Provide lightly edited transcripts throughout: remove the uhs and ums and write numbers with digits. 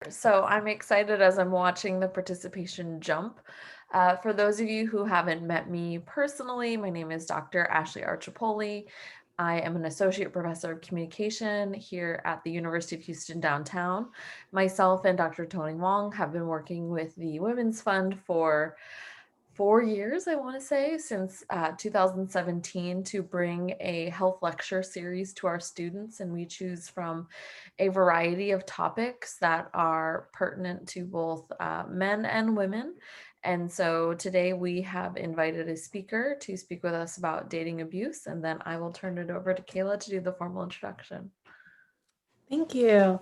So I'm excited as I'm watching the participation jump. For those of you who haven't met me personally, my name is Dr. Ashley Archipoli. I am an associate professor of communication here at the University of Houston downtown. Myself and Dr. Tony Wong have been working with the Women's Fund for 4 years, I want to say, since 2017 to bring a health lecture series to our students. And we choose from a variety of topics that are pertinent to both men and women. And so today we have invited a speaker to speak with us about dating abuse. And then I will turn it over to Kayla to do the formal introduction. Thank you.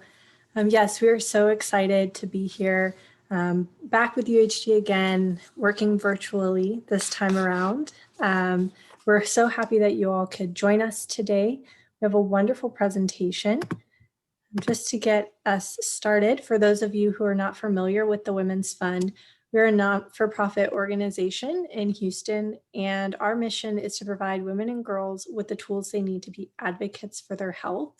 Yes, we are so excited to be here back with UHG again, working virtually this time around. We're so happy that you all could join us today. We have a wonderful presentation. Just to get us started, for those of you who are not familiar with the Women's Fund, we're a not-for-profit organization in Houston, and our mission is to provide women and girls with the tools they need to be advocates for their health.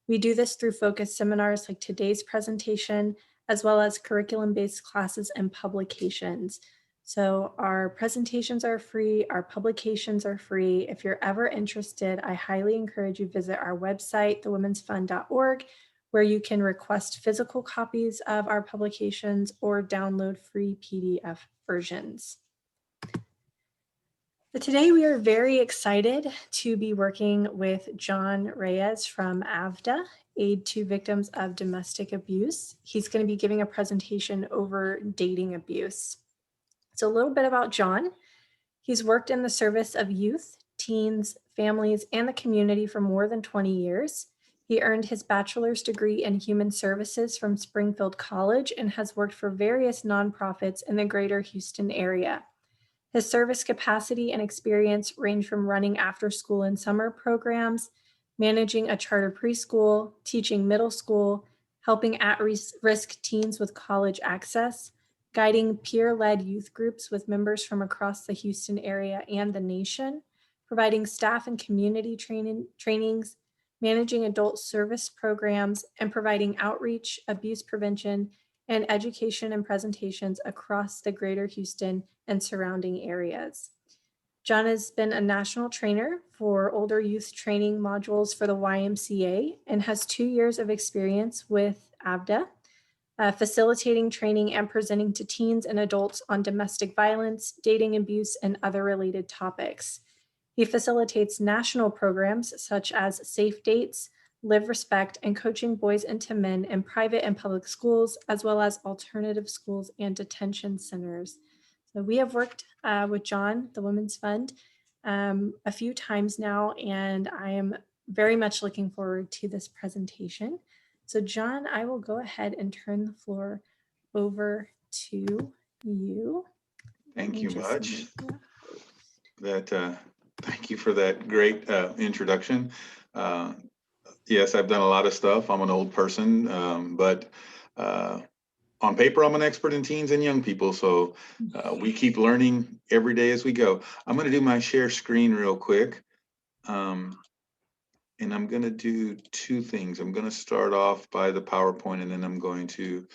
We do this through focused seminars like today's presentation, as well as curriculum-based classes and publications. So our presentations are free, our publications are free. If you're ever interested, I highly encourage you visit our website, thewomensfund.org, where you can request physical copies of our publications or download free PDF versions. But today we are very excited to be working with John Reyes from AVDA, Aid to Victims of Domestic Abuse. He's going to be giving a presentation over dating abuse. So a little bit about John. He's worked in the service of youth, teens, families, and the community for more than 20 years. He earned his bachelor's degree in human services from Springfield College and has worked for various nonprofits in the greater Houston area. His service capacity and experience range from running after school and summer programs, managing a charter preschool, teaching middle school, helping at-risk teens with college access, guiding peer-led youth groups with members from across the Houston area and the nation, providing staff and community trainings, managing adult service programs, and providing outreach, abuse prevention, and education and presentations across the greater Houston and surrounding areas. John has been a national trainer for older youth training modules for the YMCA and has 2 years of experience with AVDA, facilitating training and presenting to teens and adults on domestic violence, dating abuse, and other related topics. He facilitates national programs such as Safe Dates, Live Respect, and coaching boys into men in private and public schools, as well as alternative schools and detention centers. So we have worked with John, the Women's Fund, a few times now, and I am very much looking forward to this presentation. So John, I will go ahead and turn the floor over to you. Thank you much. Thank you for that great introduction. Yes, I've done a lot of stuff. I'm an old person, but on paper, I'm an expert in teens and young people. So we keep learning every day as we go. I'm going to do my share screen real quick. And I'm going to do two things. I'm going to start off by the PowerPoint, and then I'm going to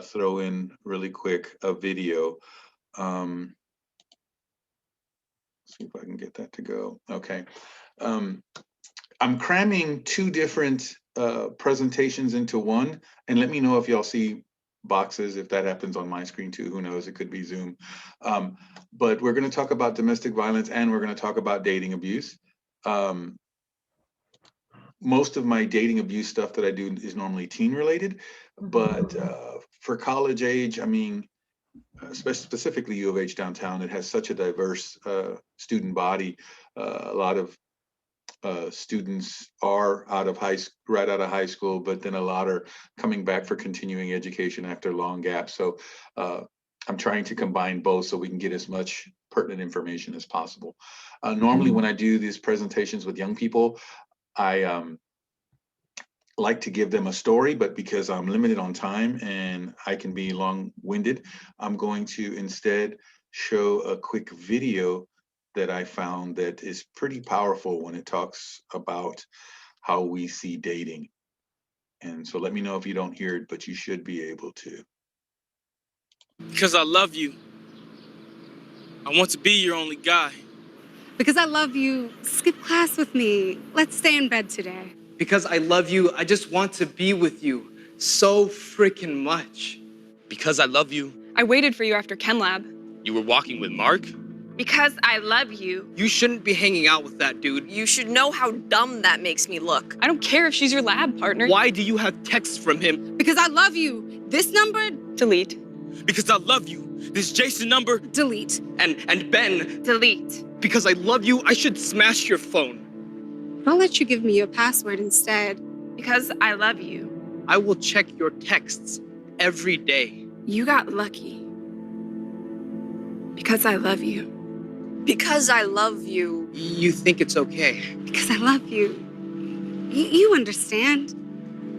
throw in really quick a video. See if I can get that to go. Okay. I'm cramming two different presentations into one, and let me know if y'all see boxes. If that happens on my screen too, who knows, it could be Zoom. But we're going to talk about domestic violence, and we're going to talk about dating abuse. Most of my dating abuse stuff that I do is normally teen related, but for college age, I mean, specifically U of H downtown, it has such a diverse student body. A lot of students are right out of high school, but then a lot are coming back for continuing education after long gaps. So I'm trying to combine both so we can get as much pertinent information as possible. Normally when I do these presentations with young people, I like to give them a story, but because I'm limited on time and I can be long-winded, I'm going to instead show a quick video that I found that is pretty powerful when it talks about how we see dating. And so let me know if you don't hear it, but you should be able to. Because I love you. I want to be your only guy. Because I love you, skip class with me. Let's stay in bed today. Because I love you, I just want to be with you so freaking much. Because I love you. I waited for you after Chem Lab. You were walking with Mark? Because I love you. You shouldn't be hanging out with that dude. You should know how dumb that makes me look. I don't care if she's your lab partner. Why do you have texts from him? Because I love you. This number, delete. Because I love you. This Jason number? Delete. And Ben, Delete. because I love you, I should smash your phone. I'll let you give me your password instead. Because I love you. I will check your texts every day. You got lucky. Because I love you. Because I love you. You think it's okay. Because I love you. You understand.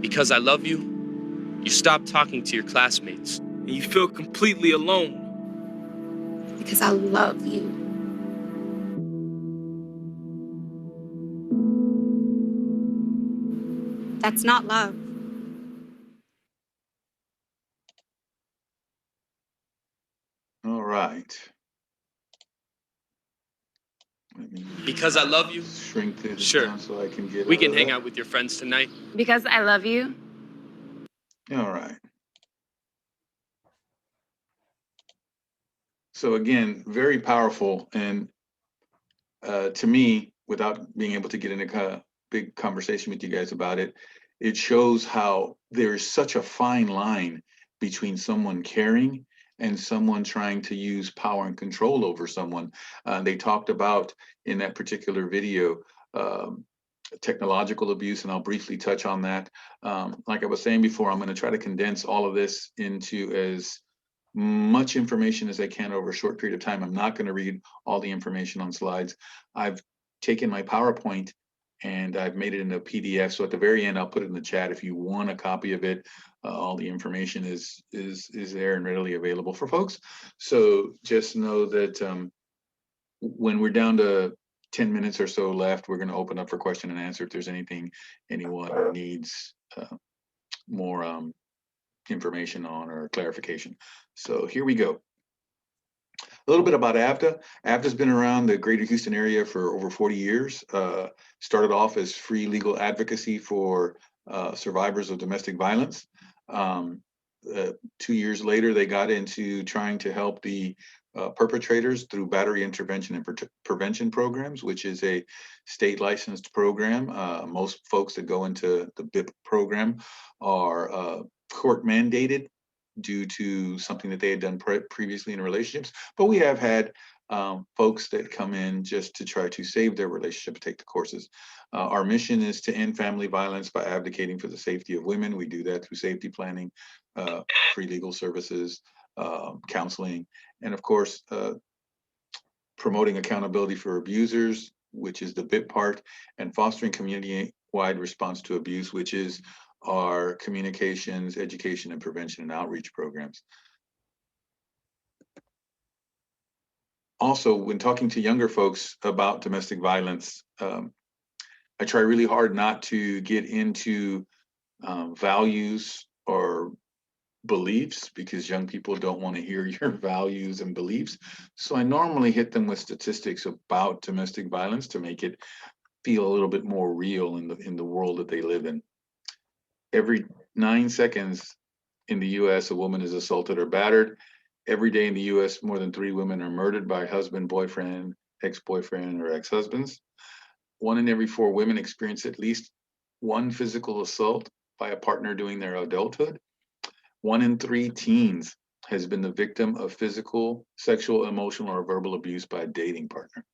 Because I love you. You stop talking to your classmates. And you feel completely alone. Because I love you. That's not love. All right. Because I love you. Shrink this Sure. down so I can get. We can hang out with your friends tonight. Because I love you. All right. So again, very powerful, and to me, without being able to get into a big conversation with you guys about it, it shows how there is such a fine line between someone caring and someone trying to use power and control over someone. They talked about in that particular video technological abuse, and I'll briefly touch on that. Like I was saying before, I'm going to try to condense all of this into as much information as I can over a short period of time. I'm not going to read all the information on slides. I've taken my PowerPoint and I've made it into a PDF. So at the very end, I'll put it in the chat if you want a copy of it. All the information is there and readily available for folks. So just know that when we're down to 10 minutes or so left, we're going to open up for question and answer if there's anything anyone needs more information on or clarification. So here we go. A little bit about AVDA. AVDA's been around the greater Houston area for over 40 years. Started off as free legal advocacy for survivors of domestic violence. 2 years later, they got into trying to help the perpetrators through battery intervention and prevention programs, which is a state licensed program. Most folks that go into the BIP program are court mandated due to something that they had done previously in relationships. But we have had folks that come in just to try to save their relationship and take the courses. Our mission is to end family violence by advocating for the safety of women. We do that through safety planning, free legal services, counseling, and of course, promoting accountability for abusers, which is the BIP part, and fostering community-wide response to abuse, which is our communications, education, and prevention and outreach programs. Also, when talking to younger folks about domestic violence, I try really hard not to get into values or beliefs, because young people don't want to hear your values and beliefs. So I normally hit them with statistics about domestic violence to make it feel a little bit more real in the world that they live in. Every 9 seconds in the US, a woman is assaulted or battered. Every day in the US, more than 3 women are murdered by husband, boyfriend, ex-boyfriend, or ex-husbands. 1 in every 4 women experience at least one physical assault by a partner during their adulthood. 1 in 3 teens has been the victim of physical, sexual, emotional, or verbal abuse by a dating partner.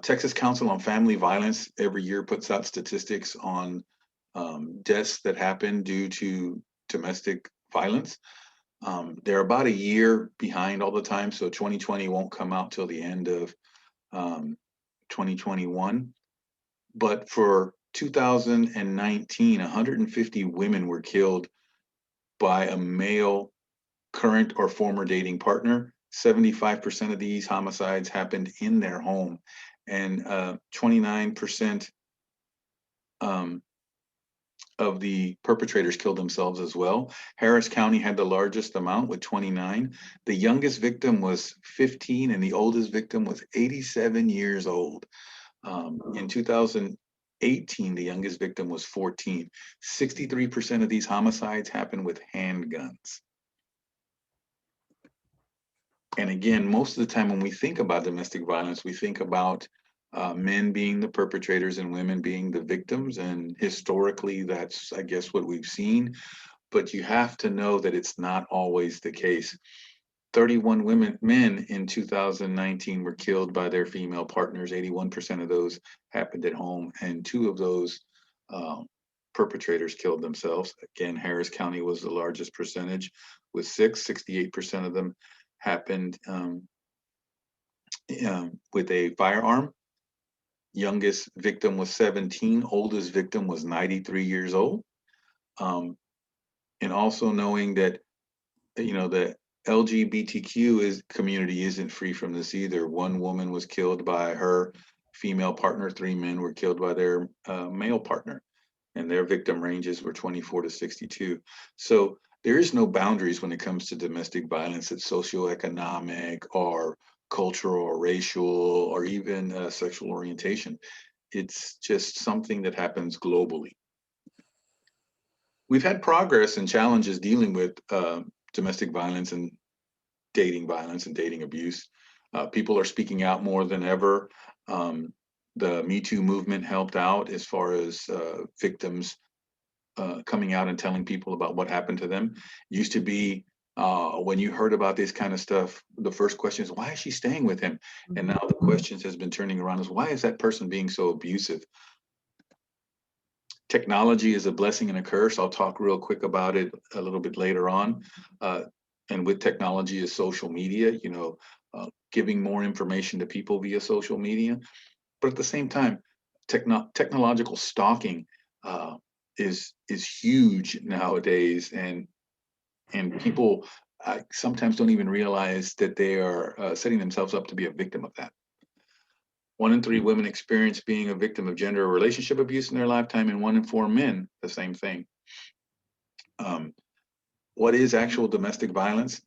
Texas Council on Family Violence every year puts out statistics on deaths that happen due to domestic violence. They're about a year behind all the time, so 2020 won't come out till the end of 2021. But for 2019, 150 women were killed by a male current or former dating partner. 75% of these homicides happened in their home, and 29% of the perpetrators killed themselves as well. Harris County had the largest amount with 29. The youngest victim was 15 and the oldest victim was 87 years old. In 2018, the youngest victim was 14. 63% of these homicides happened with handguns. And again, most of the time when we think about domestic violence, we think about men being the perpetrators and women being the victims. And historically, that's, I guess, what we've seen. But you have to know that it's not always the case. 31 men in 2019 were killed by their female partners. 81% of those happened at home, and 2 of those perpetrators killed themselves. Again, Harris County was the largest percentage with 68% of them happened with a firearm. Youngest victim was 17, oldest victim was 93 years old. And also knowing that, the LGBTQ community isn't free from this either. 1 woman was killed by her female partner, 3 men were killed by their male partner, and their victim ranges were 24 to 62. So there is no boundaries when it comes to domestic violence. It's socioeconomic or cultural or racial or even sexual orientation. It's just something that happens globally. We've had progress and challenges dealing with domestic violence and dating abuse. People are speaking out more than ever. The Me Too movement helped out as far as victims coming out and telling people about what happened to them. Used to be when you heard about this kind of stuff, the first question is, why is she staying with him? And now the questions has been turning around is, why is that person being so abusive? Technology is a blessing and a curse. I'll talk real quick about it a little bit later on. And with technology is social media, giving more information to people via social media. But at the same time, technological stalking is huge nowadays, and people sometimes don't even realize that they are setting themselves up to be a victim of that. 1 in 3 women experience being a victim of gender or relationship abuse in their lifetime, and 1 in 4 men, the same thing. What is actual domestic violence?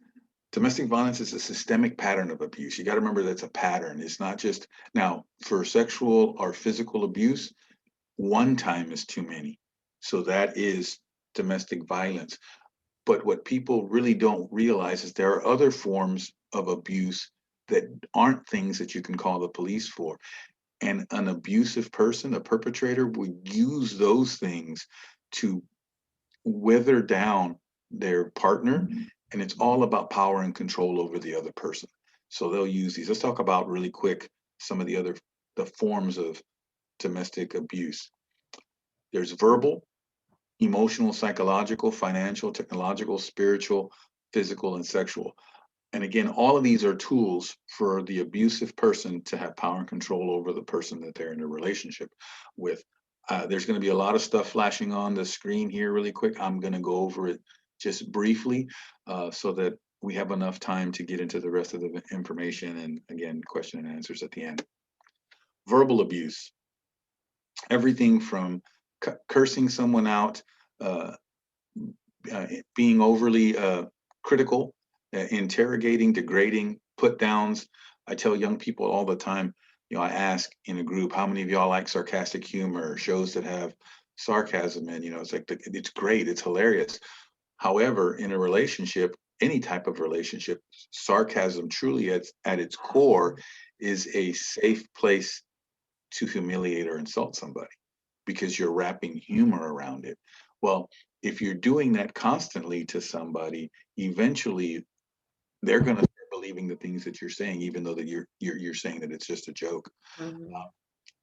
Domestic violence is a systemic pattern of abuse. You got to remember that's a pattern. It's not just, now for sexual or physical abuse, 1 time is too many. So that is domestic violence. But what people really don't realize is there are other forms of abuse that aren't things that you can call the police for. And an abusive person, a perpetrator, would use those things to wither down their partner. And it's all about power and control over the other person. So they'll use these. Let's talk about really quick some of the forms of domestic abuse. There's verbal, emotional, psychological, financial, technological, spiritual, physical, and sexual. And again, all of these are tools for the abusive person to have power and control over the person that they're in a relationship with. There's going to be a lot of stuff flashing on the screen here really quick. I'm going to go over it just briefly so that we have enough time to get into the rest of the information, and again, question and answers at the end. Verbal abuse. Everything from cursing someone out, being overly critical, interrogating, degrading, put downs. I tell young people all the time, I ask in a group, how many of y'all like sarcastic humor, shows that have sarcasm in, it's like, it's great, it's hilarious. However, in a relationship, any type of relationship, sarcasm truly at its core is a safe place to humiliate or insult somebody because you're wrapping humor around it. Well, if you're doing that constantly to somebody, eventually they're going to start believing the things that you're saying, even though that you're saying that it's just a joke.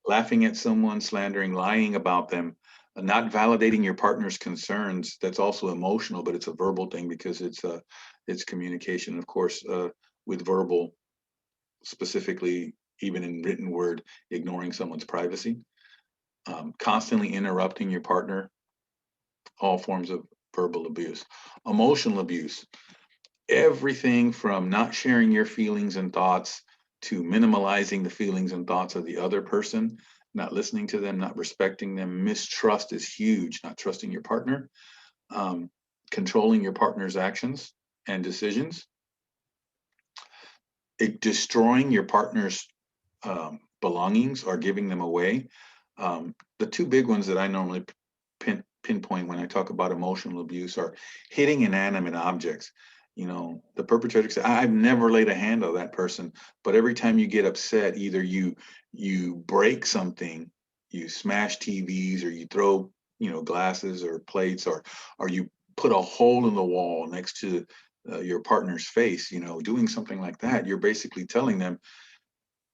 Laughing at someone, slandering, lying about them, not validating your partner's concerns. That's also emotional, but it's a verbal thing because it's communication. Of course, with verbal, specifically, even in written word, ignoring someone's privacy, constantly interrupting your partner, all forms of verbal abuse. Emotional abuse, everything from not sharing your feelings and thoughts to minimalizing the feelings and thoughts of the other person. not listening to them, not respecting them. Mistrust is huge, not trusting your partner, um, controlling your partner's actions and decisions, destroying your partner's belongings or giving them away. The two big ones that I normally pinpoint when I talk about emotional abuse are hitting inanimate objects. You know, the perpetrator said, I've never laid a hand on that person, but every time you get upset, either you break something, you smash TVs, or you throw, you know, glasses or plates, or you put a hole in the wall next to your partner's face, you know, doing something like that. You're basically telling them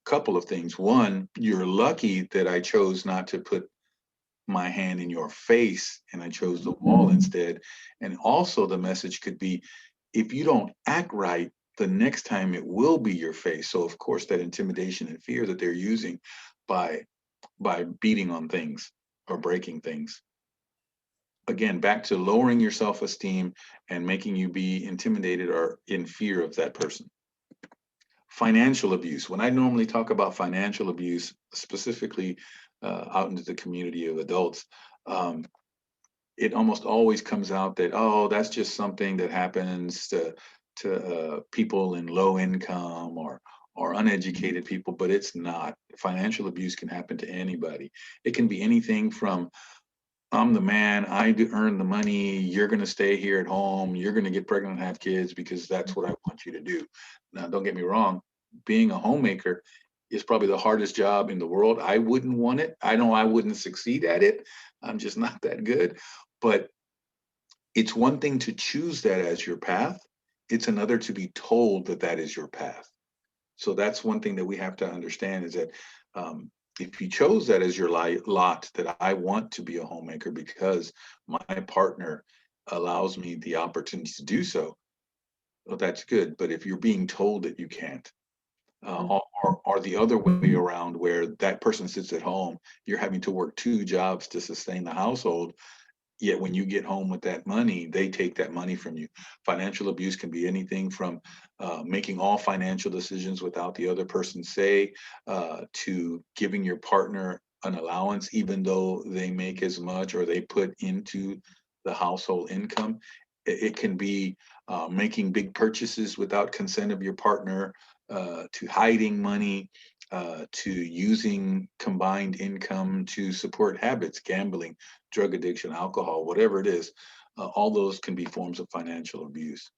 a couple of things. One, you're lucky that I chose not to put my hand in your face and I chose the wall instead. And also, the message could be, if you don't act right, the next time it will be your face. So, of course, that intimidation and fear that they're using by beating on things or breaking things. Again, back to lowering your self-esteem and making you be intimidated or in fear of that person. Financial abuse. When I normally talk about financial abuse, specifically out into the community of adults, um, it almost always comes out that, oh, that's just something that happens to people in low income or uneducated people, but it's not. Financial abuse can happen to anybody. It can be anything from, I'm the man, earn the money, you're going to stay here at home, you're going to get pregnant and have kids because that's what I want you to do. Now, don't get me wrong, being a homemaker is probably the hardest job in the world. I wouldn't want it. I know I wouldn't succeed at it. I'm just not that good. But it's one thing to choose that as your path, it's another to be told that that is your path. So that's one thing that we have to understand, is that um, if you chose that as your lot, that I want to be a homemaker because my partner allows me the opportunity to do so, well, that's good. But if you're being told that you can't, or the other way around, where that person sits at home, you're having to work two jobs to sustain the household, yet when you get home with that money, they take that money from you. Financial abuse can be anything from making all financial decisions without the other person's say, to giving your partner an allowance even though they make as much or they put into the household income. It can be making big purchases without consent of your partner, to hiding money, to using combined income to support habits, gambling, drug addiction, alcohol, whatever it is. All those can be forms of financial abuse.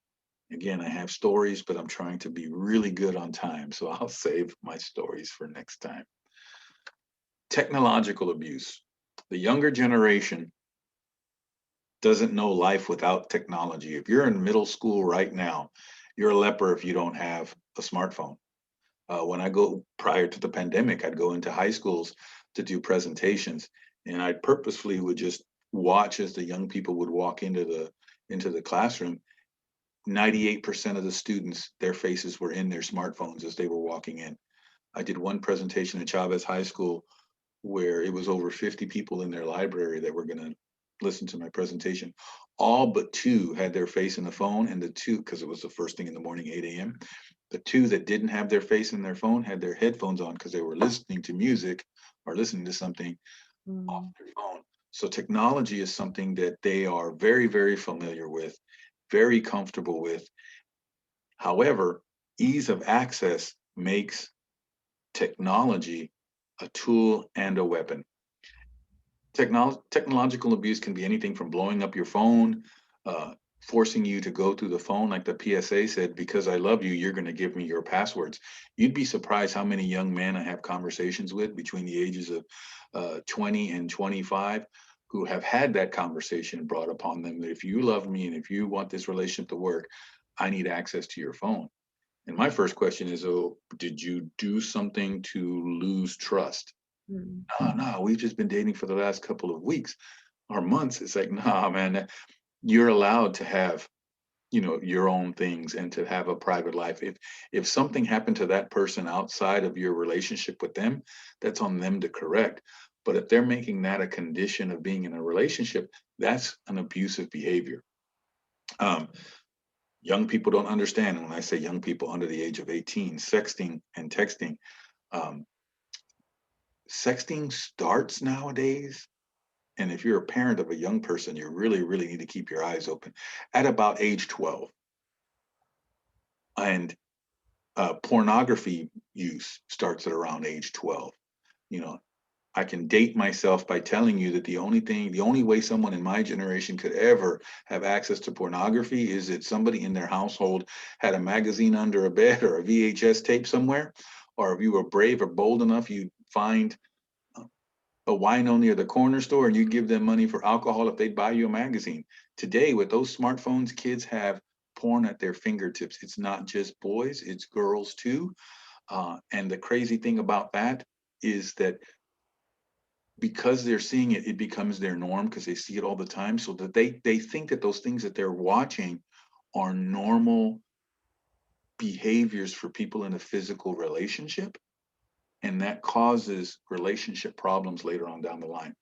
Again, I have stories, but I'm trying to be really good on time, so I'll save my stories for next time. Technological abuse. The younger generation doesn't know life without technology. If you're in middle school right now, you're a leper if you don't have a smartphone. When I go prior to the pandemic, I'd go into high schools to do presentations, and I purposefully would just watch as the young people would walk into the classroom. 98% of the students, their faces were in their smartphones as they were walking in. I did one presentation at Chavez High School where it was over 50 people in their library that were going to listen to my presentation. All but two had their face in the phone, and the two, because it was the first thing in the morning, 8 a.m., the two that didn't have their face in their phone had their headphones on because they were listening to music or listening to something off their phone. So technology is something that they are very, very familiar with, very comfortable with. However, ease of access makes technology a tool and a weapon. Technological abuse can be anything from blowing up your phone, uh, forcing you to go through the phone, like the PSA said, because I love you, you're going to give me your passwords. You'd be surprised how many young men I have conversations with between the ages of 20 and 25 who have had that conversation brought upon them, that if you love me and if you want this relationship to work, I need access to your phone. And my first question is, oh, did you do something to lose trust? No, we've just been dating for the last couple of weeks or months. It's like, nah, man, you're allowed to have, you know, your own things and to have a private life. If something happened to that person outside of your relationship with them, that's on them to correct. But if they're making that a condition of being in a relationship, that's an abusive behavior. Um, Young people don't understand. And when I say young people under the age of 18, sexting and texting, um, sexting starts nowadays, and if you're a parent of a young person, you really, really need to keep your eyes open at about age 12. And pornography use starts at around age 12. You know, I can date myself by telling you that the only way someone in my generation could ever have access to pornography is that somebody in their household had a magazine under a bed or a VHS tape somewhere, or if you were brave or bold enough, you'd find a wino near the corner store and you'd give them money for alcohol if they'd buy you a magazine. Today, with those smartphones, kids have porn at their fingertips. It's not just boys, it's girls too. And the crazy thing about that is that because they're seeing it, it becomes their norm because they see it all the time. So that they think that those things that they're watching are normal behaviors for people in a physical relationship. And that causes relationship problems later on down the line.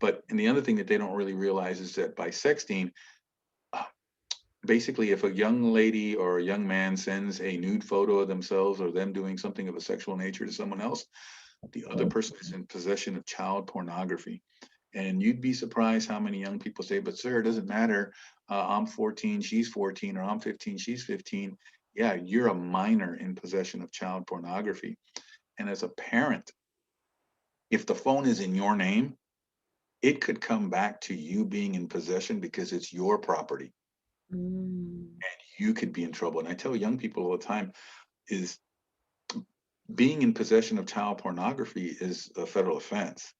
And the other thing that they don't really realize is that by sexting, uh, basically, if a young lady or a young man sends a nude photo of themselves or them doing something of a sexual nature to someone else, the other person is in possession of child pornography. And you'd be surprised how many young people say, but sir, it doesn't matter. I'm 14, she's 14, or I'm 15, she's 15. Yeah, you're a minor in possession of child pornography. And as a parent, if the phone is in your name, it could come back to you being in possession because it's your property. Mm. You could be in trouble. And I tell young people all the time is being in possession of child pornography is a federal offense.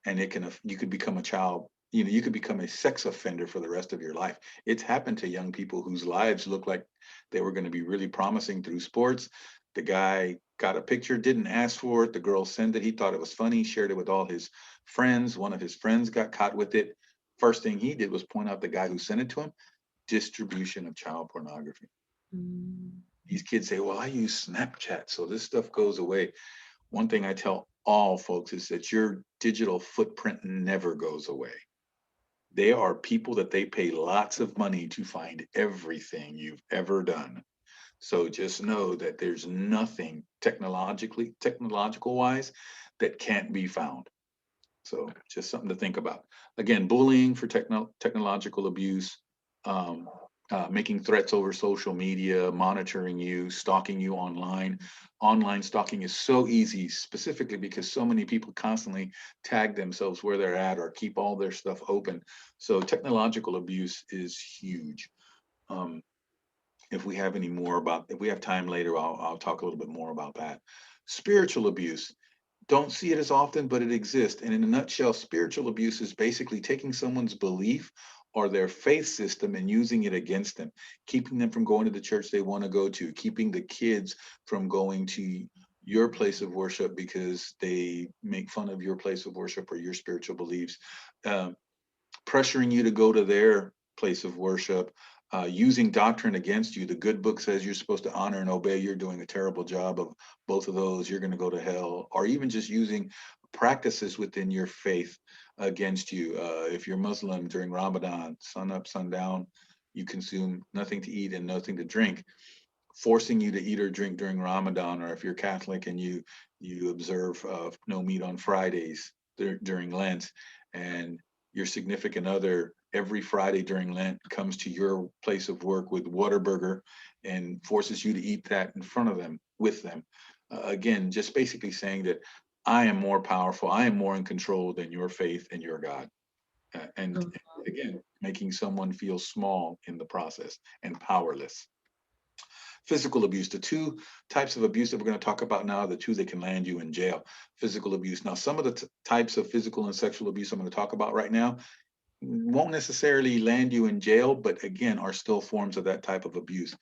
And you could become a child, you could become a sex offender for the rest of your life. It's happened to young people whose lives look like they were going to be really promising through sports. The guy got a picture, didn't ask for it. The girl sent it. He thought it was funny, shared it with all his friends. One of his friends got caught with it. First thing he did was point out the guy who sent it to him. Distribution of child pornography. Mm. These kids say, well, I use Snapchat, so this stuff goes away. One thing I tell all folks is that your digital footprint never goes away. They are people that they pay lots of money to find everything you've ever done. So just know that there's nothing technological wise that can't be found. So just something to think about. Again, bullying for technological abuse, um, making threats over social media, monitoring you, stalking you online. Online stalking is so easy, specifically because so many people constantly tag themselves where they're at or keep all their stuff open. So technological abuse is huge. Um, if we have time later, I'll talk a little bit more about that. Spiritual abuse, don't see it as often, but it exists. And in a nutshell, spiritual abuse is basically taking someone's belief or their faith system and using it against them, keeping them from going to the church they want to go to, keeping the kids from going to your place of worship because they make fun of your place of worship or your spiritual beliefs, um, pressuring you to go to their place of worship, using doctrine against you. The good book says you're supposed to honor and obey. You're doing a terrible job of both of those. You're going to go to hell. Or even just using practices within your faith against you. If you're Muslim during Ramadan, sun up, sundown, you consume nothing to eat and nothing to drink, forcing you to eat or drink during Ramadan. Or if you're Catholic and you observe no meat on Fridays during Lent, and your significant other every Friday during Lent comes to your place of work with Whataburger and forces you to eat that in front of them, with them. Again, just basically saying that I am more powerful, I am more in control than your faith and your God. And Mm. again, making someone feel small in the process and powerless. Physical abuse, the two types of abuse that we're going to talk about now are the two that can land you in jail. Physical abuse. Now, some of the types of physical and sexual abuse I'm going to talk about right now won't necessarily land you in jail, but again, are still forms of that type of abuse.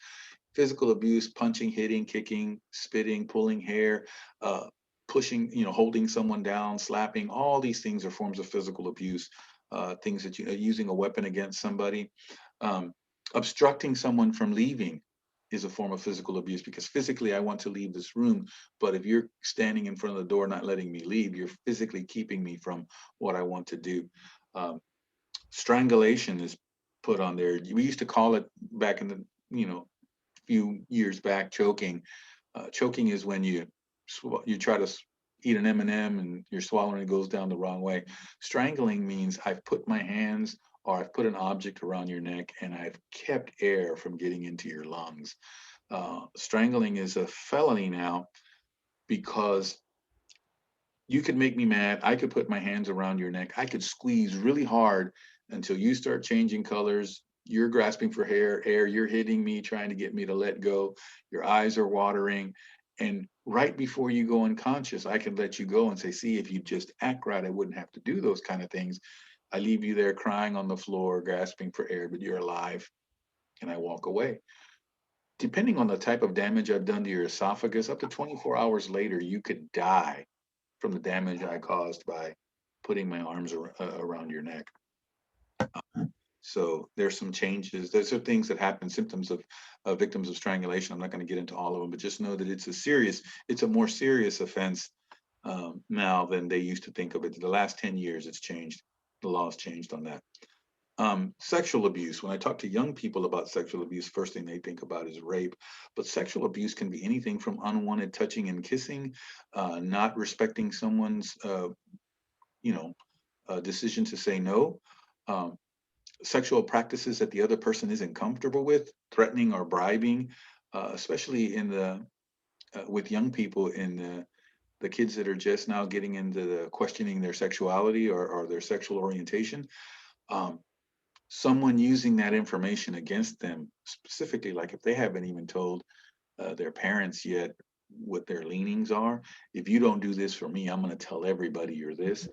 Physical abuse, punching, hitting, kicking, spitting, pulling hair, uh, pushing, holding someone down, slapping, all these things are forms of physical abuse. Things that using a weapon against somebody, um, obstructing someone from leaving is a form of physical abuse, because physically I want to leave this room, but if you're standing in front of the door not letting me leave, you're physically keeping me from what I want to do. Um, Strangulation is put on there. We used to call it back in the few years back choking. Choking is when you try to eat an M&M and you're swallowing, it goes down the wrong way. Strangling means I've put my hands or I've put an object around your neck and I've kept air from getting into your lungs. Strangling is a felony now because you could make me mad. I could put my hands around your neck. I could squeeze really hard until you start changing colors. You're grasping for air. You're hitting me, trying to get me to let go. Your eyes are watering. And right before you go unconscious, I can let you go and say, see, if you just act right, I wouldn't have to do those kind of things. I leave you there crying on the floor, gasping for air, but you're alive. And I walk away. Depending on the type of damage I've done to your esophagus, up to 24 hours later, you could die from the damage I caused by putting my arms around your neck. So there's some changes. There's some things that happen, symptoms of victims of strangulation. I'm not going to get into all of them, but just know that it's a more serious offense now than they used to think of it. The last 10 years, it's changed. The law's changed on that. Sexual abuse. When I talk to young people about sexual abuse, first thing they think about is rape. But sexual abuse can be anything from unwanted touching and kissing, not respecting someone's, decision to say no, um, sexual practices that the other person isn't comfortable with, threatening or bribing, especially in the with young people in the kids that are just now getting into the questioning their sexuality or their sexual orientation. Um, Someone using that information against them, specifically, like if they haven't even told their parents yet what their leanings are. If you don't do this for me, I'm going to tell everybody you're this.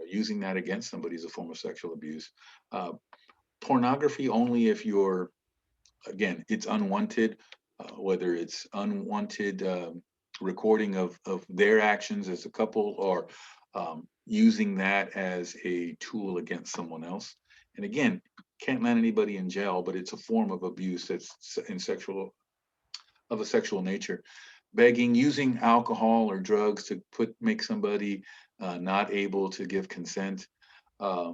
Using that against somebody is a form of sexual abuse. Pornography only if you're, again, it's unwanted, whether it's unwanted recording of their actions as a couple or using that as a tool against someone else. And again, can't land anybody in jail, but it's a form of abuse that's in sexual of a sexual nature. Begging, using alcohol or drugs to make somebody not able to give consent. Uh,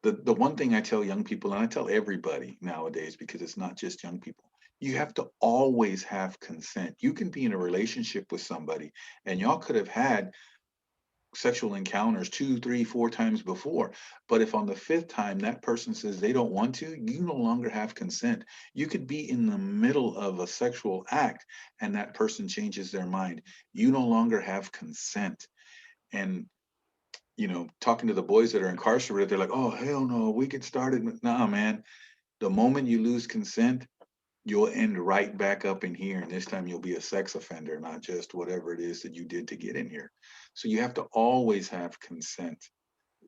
the one thing I tell young people, and I tell everybody nowadays, because it's not just young people, you have to always have consent. You can be in a relationship with somebody, and y'all could have had sexual encounters 2, 3, 4 times before. But if on the fifth time that person says they don't want to, you no longer have consent. You could be in the middle of a sexual act and that person changes their mind. You no longer have consent. And talking to the boys that are incarcerated, they're like, oh, hell no, we get started. Nah, man, the moment you lose consent, you'll end right back up in here. And this time you'll be a sex offender, not just whatever it is that you did to get in here. So you have to always have consent.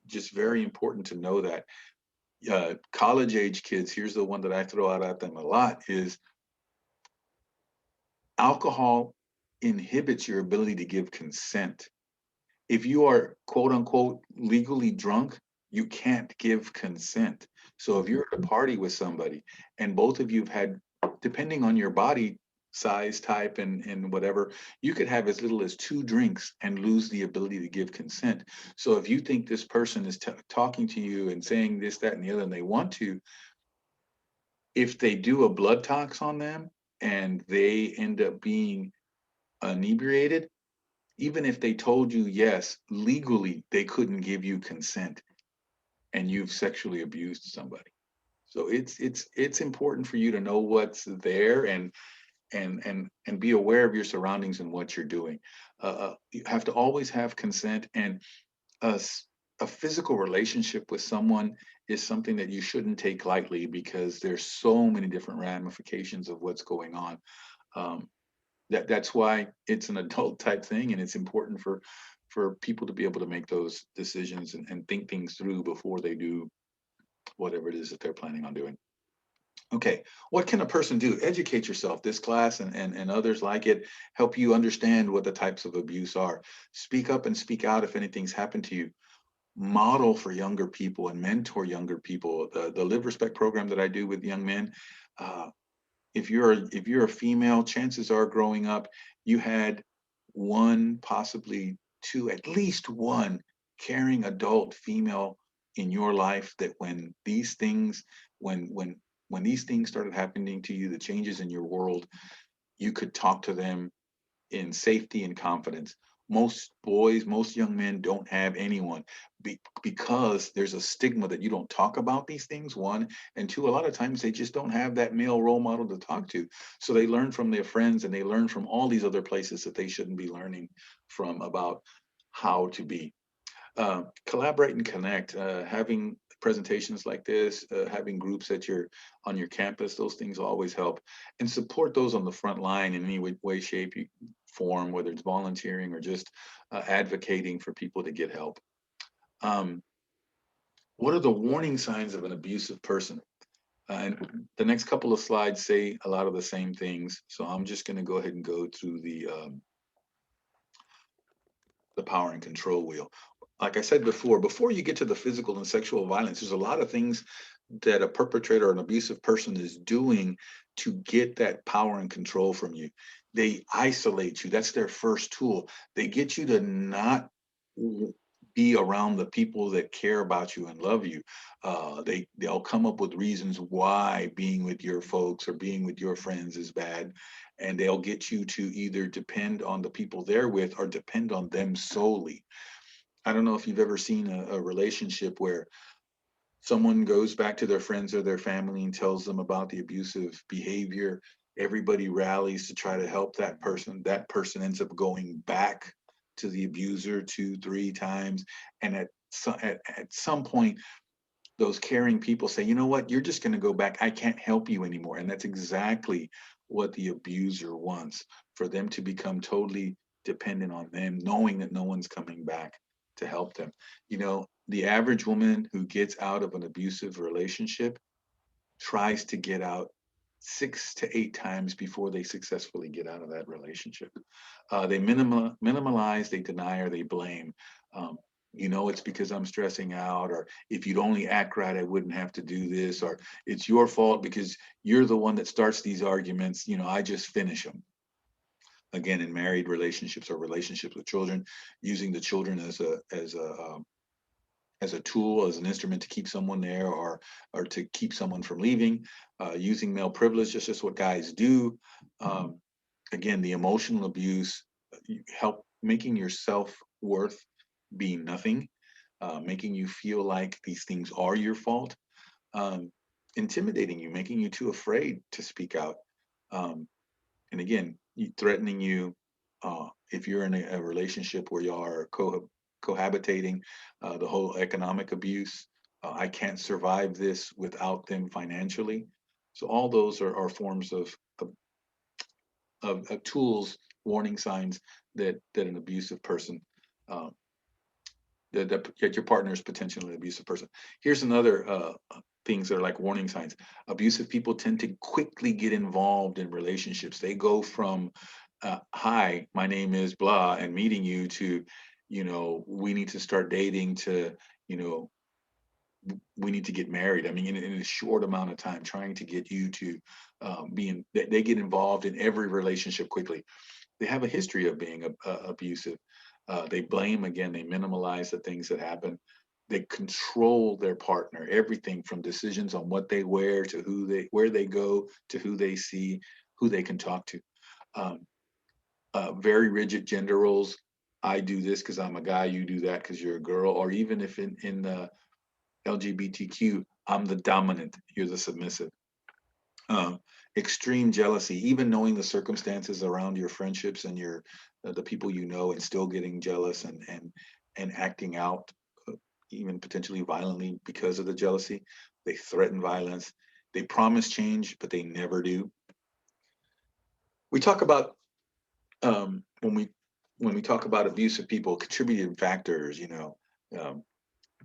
Just very important to know that. College age kids, here's the one that I throw out at them a lot is alcohol inhibits your ability to give consent. If you are quote unquote legally drunk, you can't give consent. So if you're at a party with somebody and both of you've had, depending on your body size, type, and whatever, you could have as little as 2 drinks and lose the ability to give consent. So if you think this person is talking to you and saying this, that, and the other, and they want to, if they do a blood tox on them and they end up being inebriated, even if they told you yes, legally, they couldn't give you consent and you've sexually abused somebody. So it's important for you to know what's there and be aware of your surroundings and what you're doing. You have to always have consent, and a, a physical relationship with someone is something that you shouldn't take lightly because there's so many different ramifications of what's going on. Um, that's why it's an adult type thing, and it's important for people to be able to make those decisions and think things through before they do whatever it is that they're planning on doing. Okay, what can a person do? Educate yourself. This class and others like it help you understand what the types of abuse are. Speak up and speak out if anything's happened to you. Model for younger people and mentor younger people. The Live Respect program that I do with young men, uh, if you're a female, chances are growing up you had one, possibly two, at least one caring adult female in your life that when when these things started happening to you, the changes in your world, you could talk to them in safety and confidence. Most boys, most young men don't have anyone because there's a stigma that you don't talk about these things, one, and two, a lot of times they just don't have that male role model to talk to. So they learn from their friends and they learn from all these other places that they shouldn't be learning from about how to be. Collaborate and connect, having presentations like this, having groups at your on your campus, those things always help, and support those on the front line in any way shape, you form, whether it's volunteering or just advocating for people to get help. um, what are the warning signs of an abusive person? And the next couple of slides say a lot of the same things, so I'm just going to go ahead and go through the power and control wheel. Like I said before you get to the physical and sexual violence, there's a lot of things that a perpetrator or an abusive person is doing to get that power and control from you. They isolate you. That's their first tool. They get you to not be around the people that care about you and love you. They'll come up with reasons why being with your folks or being with your friends is bad, and they'll get you to either depend on the people they're with or depend on them solely. I don't know if you've ever seen a relationship where someone goes back to their friends or their family and tells them about the abusive behavior. Everybody rallies to try to help that person. That person ends up going back to the abuser 2 3 times, and at some point those caring people say, you know what, you're just going to go back, I can't help you anymore. And that's exactly what the abuser wants, for them to become totally dependent on them, knowing that no one's coming back to help them. You know, the average woman who gets out of an abusive relationship tries to get out 6 to 8 times before they successfully get out of that relationship. They minimalize, they deny, or they blame. Um, you know, it's because I'm stressing out, or if you'd only act right, I wouldn't have to do this, or it's your fault because you're the one that starts these arguments. You know, I just finish them. Again, in married relationships or relationships with children, using the children as a tool, as an instrument to keep someone there, or to keep someone from leaving, using male privilege. That's just what guys do. Um, Again, the emotional abuse, help making your self-worth be nothing, making you feel like these things are your fault, um, intimidating you, making you too afraid to speak out. Um, and again, threatening you, if you're in a relationship where you are cohabitating, the whole economic abuse. I can't survive this without them financially. So all those are forms of tools, warning signs that an abusive person, uh, that your partner is potentially an abusive person. Here's another things that are like warning signs. Abusive people tend to quickly get involved in relationships. They go from hi, my name is blah, and meeting you to, you know, we need to start dating, to, you know, we need to get married. I mean, in a short amount of time, trying to get you to they get involved in every relationship quickly. They have a history of being abusive. They blame, again, they minimalize the things that happen. They control their partner, everything from decisions on what they wear to where they go to who they see, who they can talk to. Um, very rigid gender roles. I do this because I'm a guy. You do that because you're a girl. Or even if in the LGBTQ, I'm the dominant. You're the submissive. um, Extreme jealousy, even knowing the circumstances around your friendships and your the people you know, and still getting jealous and acting out, even potentially violently because of the jealousy. They threaten violence. They promise change, but they never do. We talk about when we talk about abusive people, contributing factors. You know, um,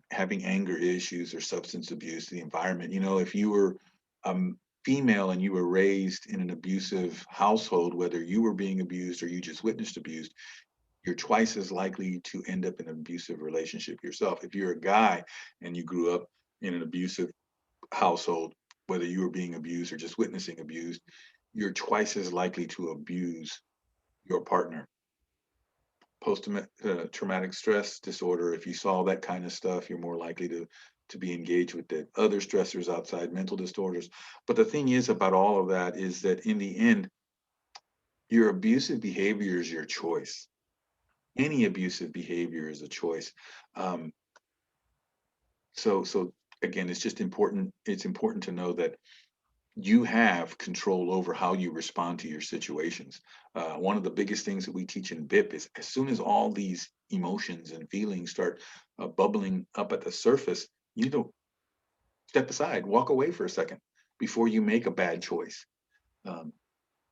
having anger issues or substance abuse, the environment. You know, if you were female and you were raised in an abusive household, whether you were being abused or you just witnessed abused, you're twice as likely to end up in an abusive relationship yourself. If you're a guy and you grew up in an abusive household, whether you were being abused or just witnessing abuse, you're twice as likely to abuse your partner. Post traumatic stress disorder, if you saw that kind of stuff, you're more likely to be engaged with the other stressors outside mental disorders. But the thing is about all of that is that in the end, your abusive behavior is your choice. Any abusive behavior is a choice. Um, so again, it's just important. It's important to know that you have control over how you respond to your situations. One of the biggest things that we teach in BIP is as soon as all these emotions and feelings start bubbling up at the surface, you need to step aside, walk away for a second before you make a bad choice. Um,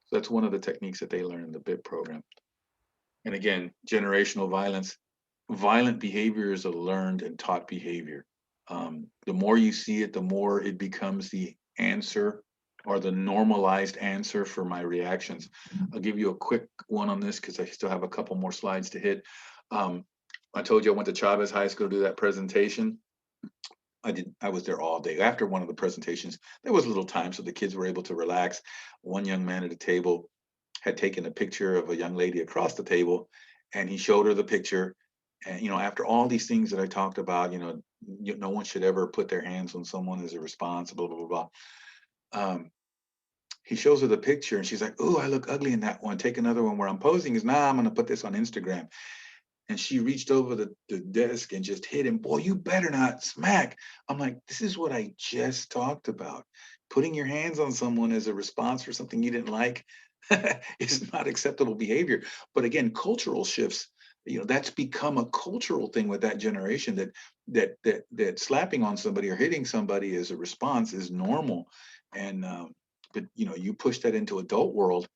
so that's one of the techniques that they learn in the BIP program. And again, generational violence, violent behavior is a learned and taught behavior. The more you see it, the more it becomes the answer or the normalized answer for my reactions. I'll give you a quick one on this because I still have a couple more slides to hit. Um, I told you I went to Chavez High School to do that presentation. I was there all day. After one of the presentations, there was a little time so the kids were able to relax. One young man at a table had taken a picture of a young lady across the table, and he showed her the picture. And after all these things that I talked about, no one should ever put their hands on someone as a response, blah blah blah blah. He shows her the picture, and she's like, "Oh, I look ugly in that one. Take another one where I'm posing." Is nah, I'm gonna put this on Instagram. And she reached over the desk and just hit him. Boy, you better not smack. I'm like, this is what I just talked about. Putting your hands on someone as a response for something you didn't like is not acceptable behavior. But again, cultural shifts, that's become a cultural thing with that generation that slapping on somebody or hitting somebody as a response is normal. And but you push that into adult world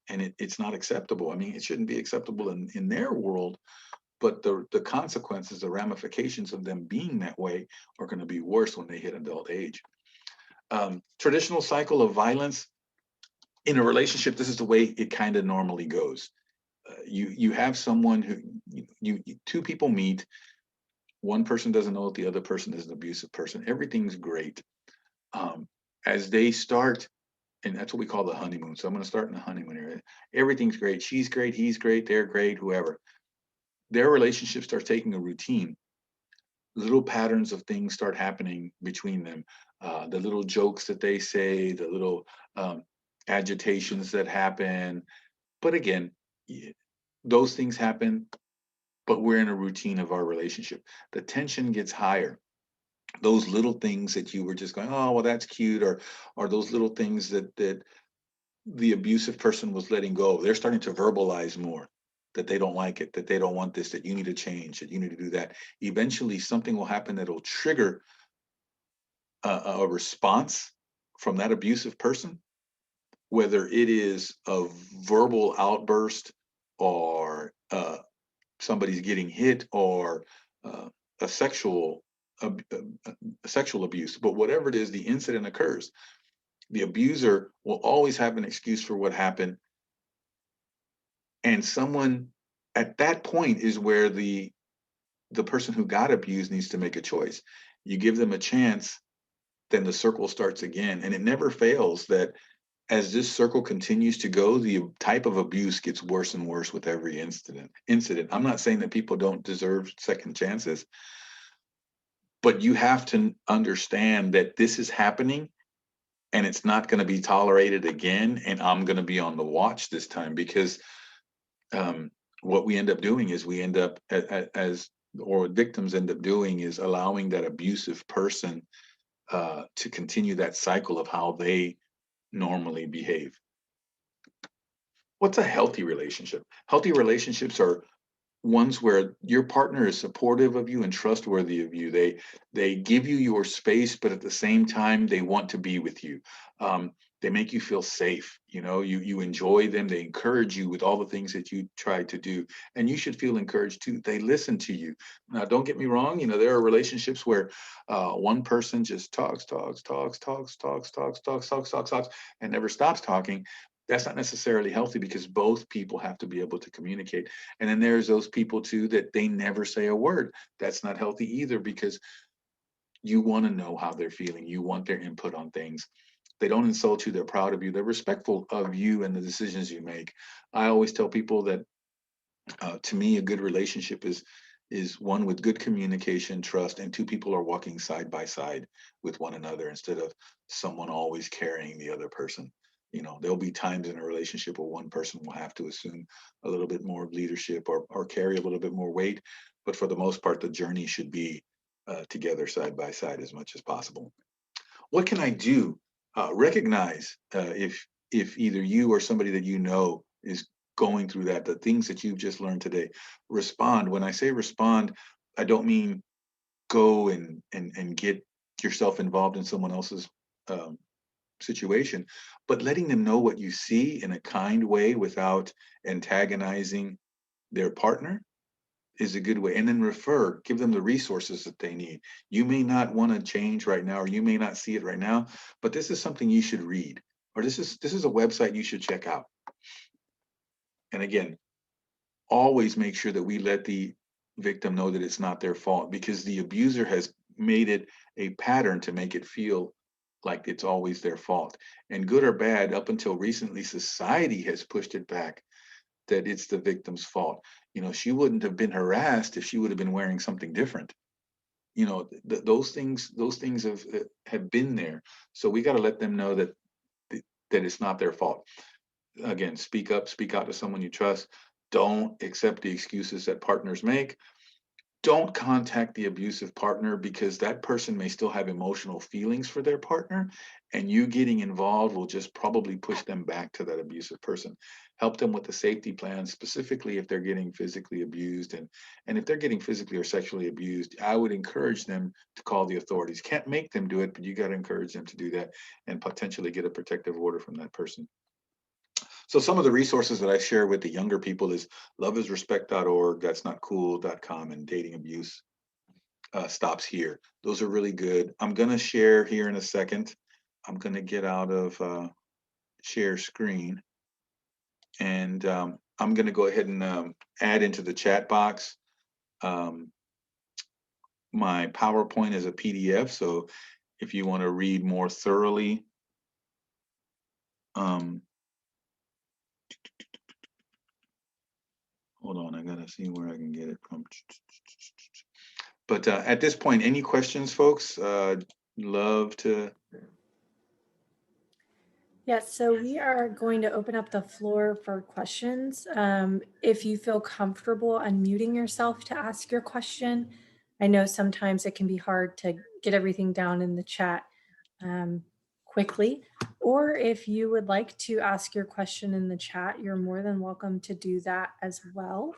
and it's not acceptable. I mean, it shouldn't be acceptable in their world, but the consequences, the ramifications of them being that way are going to be worse when they hit adult age. Traditional cycle of violence in a relationship, this is the way it kind of normally goes. You have someone who two people meet. One person doesn't know that the other person is an abusive person. Everything's great. As they start, and that's what we call the honeymoon. So I'm going to start in the honeymoon area. Everything's great. She's great. He's great. They're great. Whoever. Their relationship starts taking a routine. Little patterns of things start happening between them. The little jokes that they say, the little agitations that happen. But again, those things happen, but we're in a routine of our relationship. The tension gets higher. Those little things that you were just going, oh, well, that's cute, or those little things that the abusive person was letting go. They're starting to verbalize more that they don't like it, that they don't want this, that you need to change, that you need to do that. Eventually, something will happen that will trigger a response from that abusive person, whether it is a verbal outburst or somebody's getting hit or uh, a sexual a, a sexual abuse. But whatever it is, the incident occurs. The abuser will always have an excuse for what happened, and someone at that point is where the person who got abused needs to make a choice. You give them a chance, then the circle starts again, and it never fails that as this circle continues to go, the type of abuse gets worse and worse with every incident. I'm not saying that people don't deserve second chances, but you have to understand that this is happening and it's not going to be tolerated again, and I'm going to be on the watch this time, because what we end up doing is we end up as or what victims end up doing is allowing that abusive person to continue that cycle of how they normally behave. What's a healthy relationship? Healthy relationships are ones where your partner is supportive of you and trustworthy of you. They give you your space, but at the same time, they want to be with you. They make you feel safe. You enjoy them. They encourage you with all the things that you try to do, and you should feel encouraged too. They listen to you. Now, don't get me wrong. There are relationships where one person just talks, and never stops talking. That's not necessarily healthy because both people have to be able to communicate. And then there's those people too that they never say a word. That's not healthy either, because you want to know how they're feeling. You want their input on things. They don't insult you. They're proud of you. They're respectful of you and the decisions you make. I always tell people that to me, a good relationship is one with good communication, trust, and two people are walking side by side with one another instead of someone always carrying the other person. There'll be times in a relationship where one person will have to assume a little bit more of leadership or carry a little bit more weight. But for the most part, the journey should be together side by side as much as possible. What can I do? Recognize if either you or somebody that you know is going through that, the things that you've just learned today. Respond. When I say respond, I don't mean go and get yourself involved in someone else's um, situation, but letting them know what you see in a kind way without antagonizing their partner is a good way. And then give them the resources that they need. You may not want to change right now, or you may not see it right now, but this is something you should read, or this is a website you should check out. And again, always make sure that we let the victim know that it's not their fault, because the abuser has made it a pattern to make it feel like it's always their fault. And good or bad, up until recently, society has pushed it back that it's the victim's fault. She wouldn't have been harassed if she would have been wearing something different. Those things have been there. So we got to let them know that it's not their fault. Again, speak up, speak out to someone you trust. Don't accept the excuses that partners make. Don't contact the abusive partner, because that person may still have emotional feelings for their partner, and you getting involved will just probably push them back to that abusive person. Help them with the safety plan, specifically if they're getting physically abused. And if they're getting physically or sexually abused, I would encourage them to call the authorities. Can't make them do it, but you got to encourage them to do that and potentially get a protective order from that person. So some of the resources that I share with the younger people is loveisrespect.org, that's not cool.com, and dating abuse stops here. Those are really good. I'm going to share here in a second. I'm going to get out of share screen, and I'm going to go ahead and add into the chat box. My PowerPoint is a PDF, so if you want to read more thoroughly, hold on, I gotta see where I can get it from. But at this point, any questions, folks? Love to. Yes, so we are going to open up the floor for questions. If you feel comfortable unmuting yourself to ask your question, I know sometimes it can be hard to get everything down in the chat quickly. Or if you would like to ask your question in the chat, you're more than welcome to do that as well.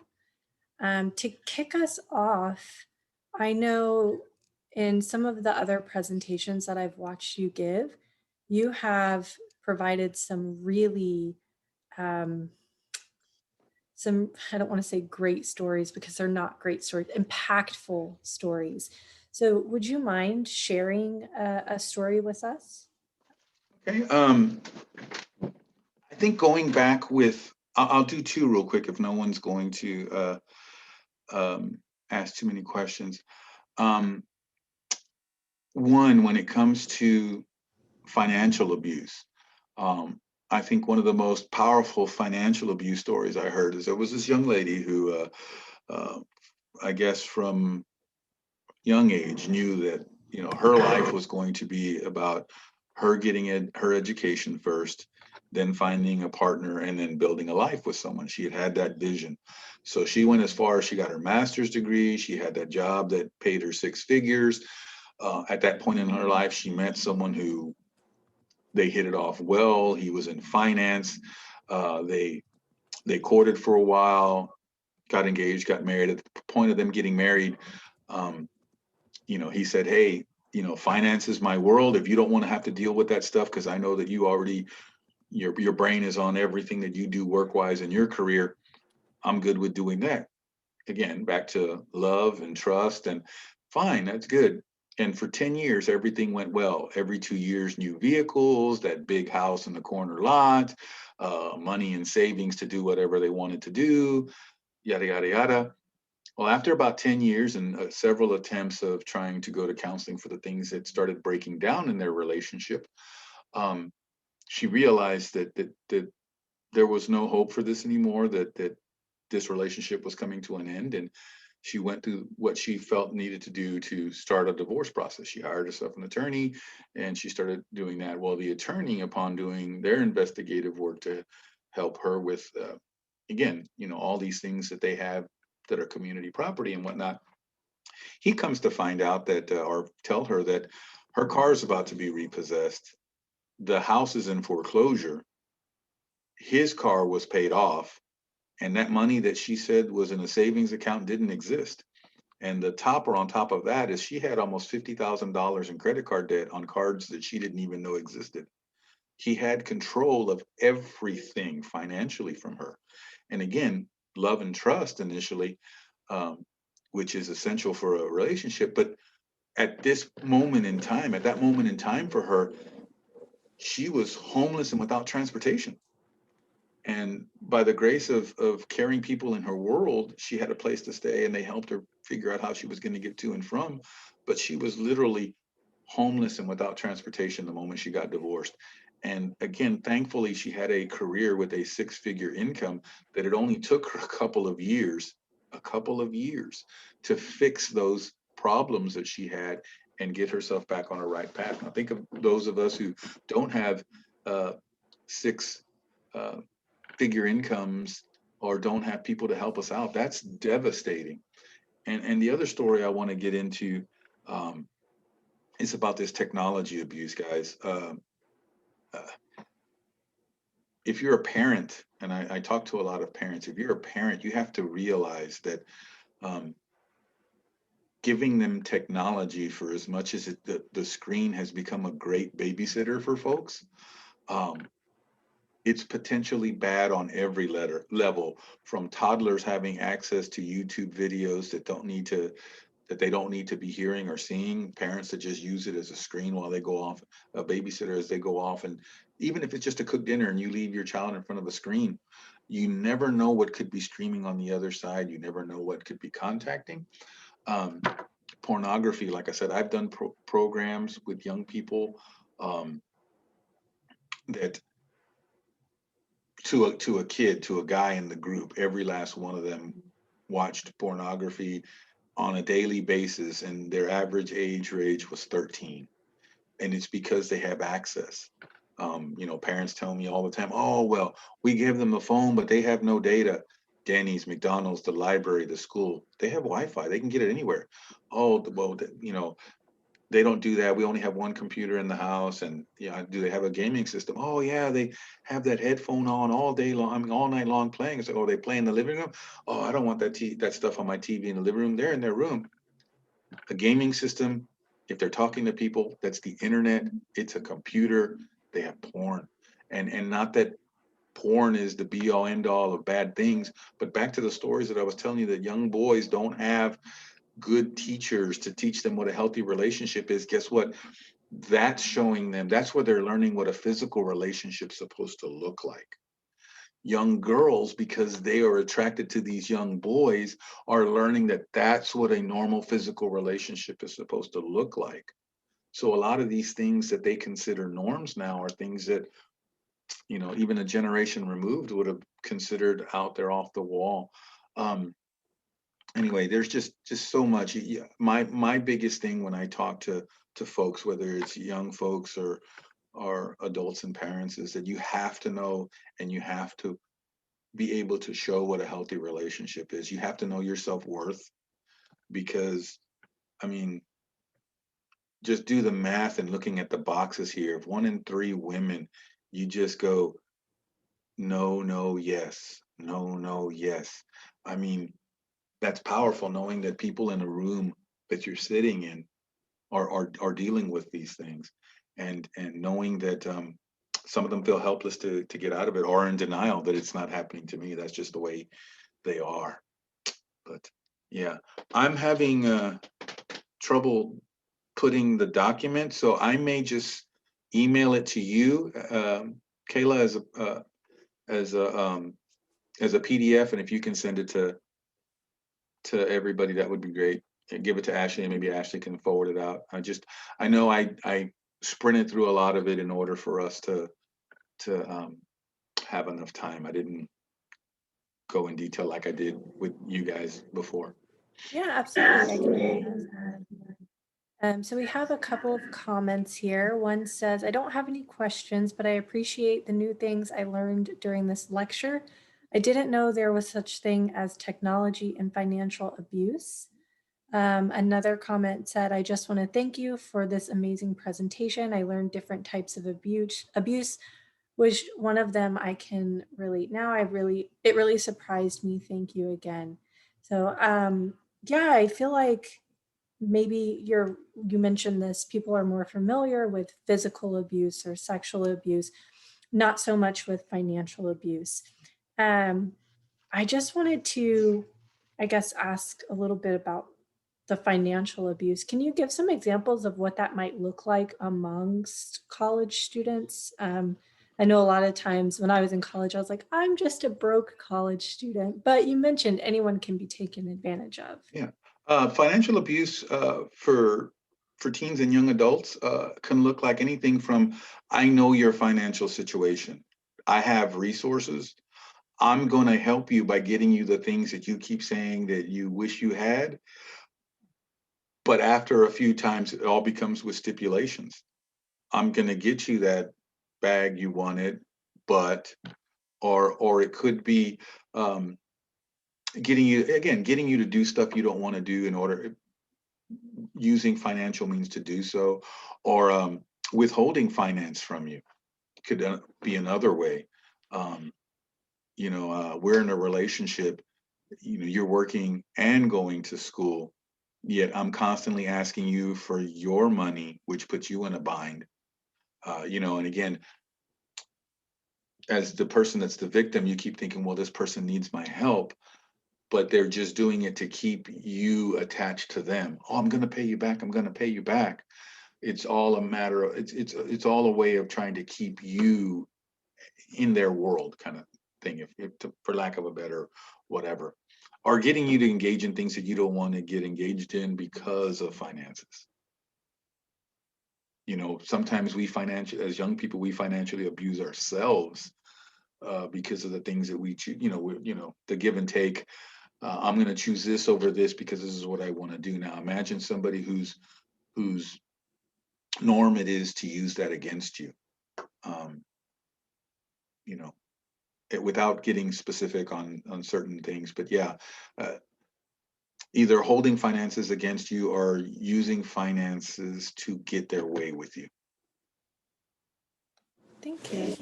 To kick us off, I know in some of the other presentations that I've watched you give, you have provided some really, I don't want to say great stories because they're not great stories, impactful stories. So would you mind sharing a story with us? Okay. I think going back with, I'll do two real quick if no one's going to ask too many questions. One, when it comes to financial abuse, I think one of the most powerful financial abuse stories I heard is there was this young lady who, I guess from young age, knew that her life was going to be about her getting her education first, then finding a partner, and then building a life with someone. She had that vision. So she went as far as she got her master's degree. She had that job that paid her six figures. At that point in her life, she met someone who they hit it off well. He was in finance. They courted for a while, got engaged, got married. At the point of them getting married, he said, "Hey, finance is my world. If you don't want to have to deal with that stuff, because I know that you already your brain is on everything that you do work wise in your career, I'm good with doing that." Again, back to love and trust, and fine, that's good. And for 10 years, everything went well. Every 2 years, new vehicles, that big house in the corner lot, money and savings to do whatever they wanted to do, yada, yada, yada. Well, after about 10 years and several attempts of trying to go to counseling for the things that started breaking down in their relationship, she realized that there was no hope for this anymore, that this relationship was coming to an end. And she went through what she felt needed to do to start a divorce process. She hired herself an attorney and she started doing that. Well, the attorney, upon doing their investigative work to help her with, again, all these things that they have that are community property and whatnot, he comes to find out that, or tell her that her car is about to be repossessed. The house is in foreclosure. His car was paid off. And that money that she said was in a savings account didn't exist. And the topper on top of that is she had almost $50,000 in credit card debt on cards that she didn't even know existed. He had control of everything financially from her. And again, love and trust initially, um, which is essential for a relationship. But at this moment in time, at that moment in time for her, she was homeless and without transportation. And by the grace of caring people in her world, she had a place to stay and they helped her figure out how she was going to get to and from. But she was literally homeless and without transportation the moment she got divorced. And again, thankfully, she had a career with a six-figure income that it only took her a couple of years to fix those problems that she had and get herself back on a right path. Now, think of those of us who don't have six uh, figure incomes or don't have people to help us out. That's devastating. And the other story I want to get into um, is about this technology abuse, guys. Uh, if you're a parent, and I talk to a lot of parents, if you're a parent, you have to realize that um, giving them technology for as much as the screen has become a great babysitter for folks, um, it's potentially bad on every level, from toddlers having access to YouTube videos that they don't need to be hearing or seeing, parents that just use it as a screen while they go off, a babysitter as they go off. And even if it's just to cook dinner and you leave your child in front of a screen, you never know what could be streaming on the other side. You never know what could be contacting. Um, Pornography, like I said, I've done programs with young people um, that to a kid, to a guy in the group, every last one of them watched pornography on a daily basis, and their average age range was 13. And it's because they have access. Parents tell me all the time, oh, well, we give them the phone, but they have no data. Denny's, McDonald's, the library, the school, they have Wi-Fi. They can get it anywhere. Oh, well, they don't do that. We only have one computer in the house. And do they have a gaming system? Oh yeah, they have that headphone on all day long. I mean, all night long playing. It's like, oh, they play in the living room. Oh, I don't want that stuff on my TV in the living room. They're in their room. A gaming system. If they're talking to people, that's the internet. It's a computer. They have porn, and not that porn is the be all end all of bad things. But back to the stories that I was telling you, that young boys don't have good teachers to teach them what a healthy relationship is. Guess what? That's showing them, that's where they're learning what a physical relationship's supposed to look like. Young girls, because they are attracted to these young boys, are learning that that's what a normal physical relationship is supposed to look like. So a lot of these things that they consider norms now are things that, even a generation removed would have considered out there off the wall. Anyway, there's just so much. My biggest thing when I talk to folks, whether it's young folks or adults and parents, is that you have to know and you have to be able to show what a healthy relationship is. You have to know your self-worth, because I mean, just do the math and looking at the boxes here. If 1 in 3 women, you just go no, no, yes, no, no, yes. I mean, that's powerful, knowing that people in a room that you're sitting in are dealing with these things, and knowing that some of them feel helpless to get out of it, or in denial that it's not happening to me. That's just the way they are. But yeah, I'm having trouble putting the document, so I may just email it to you, Kayla, as a as a PDF, and if you can send it to everybody, that would be great. And give it to Ashley, and maybe Ashley can forward it out. I know I sprinted through a lot of it in order for us to have enough time. I didn't go in detail like I did with you guys before. Yeah, absolutely. I can read that. So we have a couple of comments here. One says, I don't have any questions, but I appreciate the new things I learned during this lecture. I didn't know there was such thing as technology and financial abuse. Another comment said, I just want to thank you for this amazing presentation. I learned different types of abuse, which one of them I can relate now. It really surprised me. Thank you again. So yeah, I feel like maybe you mentioned this, people are more familiar with physical abuse or sexual abuse, not so much with financial abuse. um, I just wanted to, I guess, ask a little bit about the financial abuse. Can you give some examples of what that might look like amongst college students? I know a lot of times when I was in college, I was like, I'm just a broke college student, but you mentioned anyone can be taken advantage of. Yeah. Financial abuse for teens and young adults can look like anything from, I know your financial situation. I have resources. I'm going to help you by getting you the things that you keep saying that you wish you had. But after a few times, it all becomes with stipulations. I'm going to get you that bag you wanted, but, or it could be, um, getting you to do stuff you don't want to do in order, using financial means to do so, or withholding finance from you could be another way. Um, we're in a relationship, you're working and going to school, yet I'm constantly asking you for your money, which puts you in a bind. And again, as the person that's the victim, you keep thinking, well, this person needs my help, but they're just doing it to keep you attached to them. Oh, I'm going to pay you back. I'm going to pay you back. It's all a matter of, it's all a way of trying to keep you in their world, kind of thing, for lack of a better whatever, or getting you to engage in things that you don't want to get engaged in because of finances. Sometimes as young people, we financially abuse ourselves because of the things that we choose. The give and take. I'm going to choose this over this because this is what I want to do. Now imagine somebody whose norm it is to use that against you. um, you know without getting specific on certain things, but yeah, uh, either holding finances against you or using finances to get their way with you. Thank you.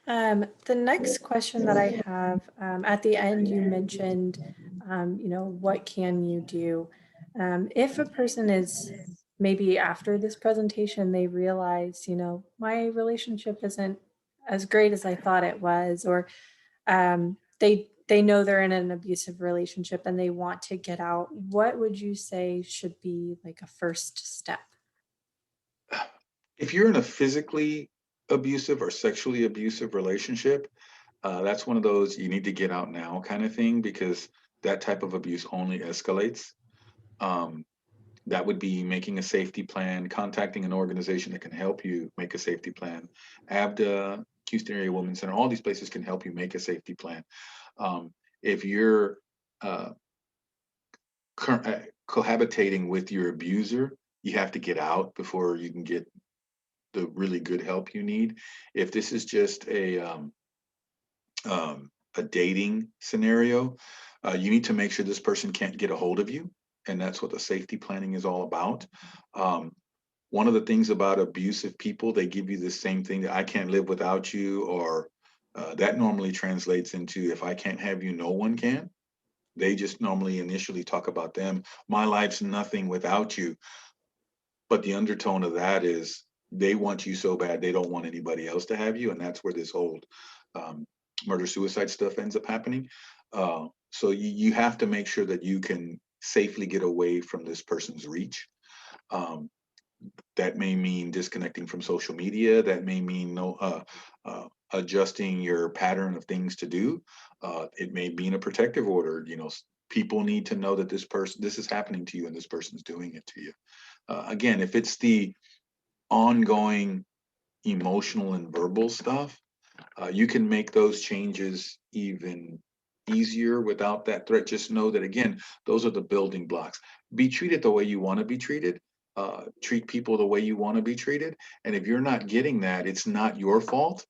The next question that I have, at the end, you mentioned, what can you do? If a person is maybe after this presentation, they realize, my relationship isn't as great as I thought it was, or they know they're in an abusive relationship and they want to get out. What would you say should be like a first step? If you're in a physically abusive or sexually abusive relationship, that's one of those you need to get out now kind of thing, because that type of abuse only escalates. Um, that would be making a safety plan, contacting an organization that can help you make a safety plan. AVDA, Houston Area Women's Center, all these places can help you make a safety plan. If you're uh, cohabitating with your abuser, you have to get out before you can get the really good help you need. If this is just a dating scenario, you need to make sure this person can't get a hold of you, and that's what the safety planning is all about. Um, One of the things about abusive people, they give you the same thing, that I can't live without you, or that normally translates into, if I can't have you, no one can. They just normally initially talk about them. My life's nothing without you. But the undertone of that is they want you so bad they don't want anybody else to have you, and that's where this whole um, murder suicide stuff ends up happening. So you have to make sure that you can safely get away from this person's reach. Um, that may mean disconnecting from social media. That may mean adjusting your pattern of things to do. It may mean a protective order. People need to know that this is happening to you, and this person's doing it to you. Again, if it's the ongoing emotional and verbal stuff, you can make those changes even easier without that threat. Just know that, again, those are the building blocks. Be treated the way you want to be treated. Treat people the way you want to be treated. And if you're not getting that, it's not your fault.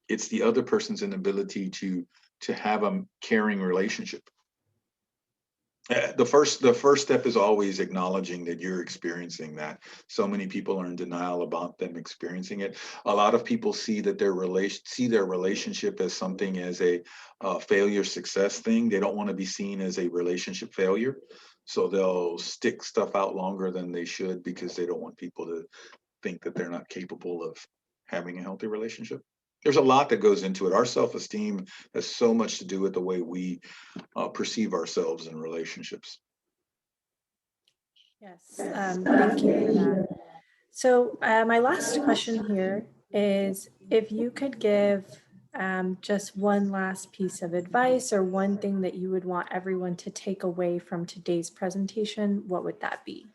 It's the other person's inability to have a caring relationship. The first step is always acknowledging that you're experiencing that. So many people are in denial about them experiencing it. A lot of people see that their relationship as something as a failure success thing. They don't want to be seen as a relationship failure, so they'll stick stuff out longer than they should because they don't want people to think that they're not capable of having a healthy relationship. There's a lot that goes into it. Our self-esteem has so much to do with the way we perceive ourselves in relationships. Yes, thank you for that. So my last question here is if you could give just one last piece of advice or one thing that you would want everyone to take away from today's presentation, what would that be?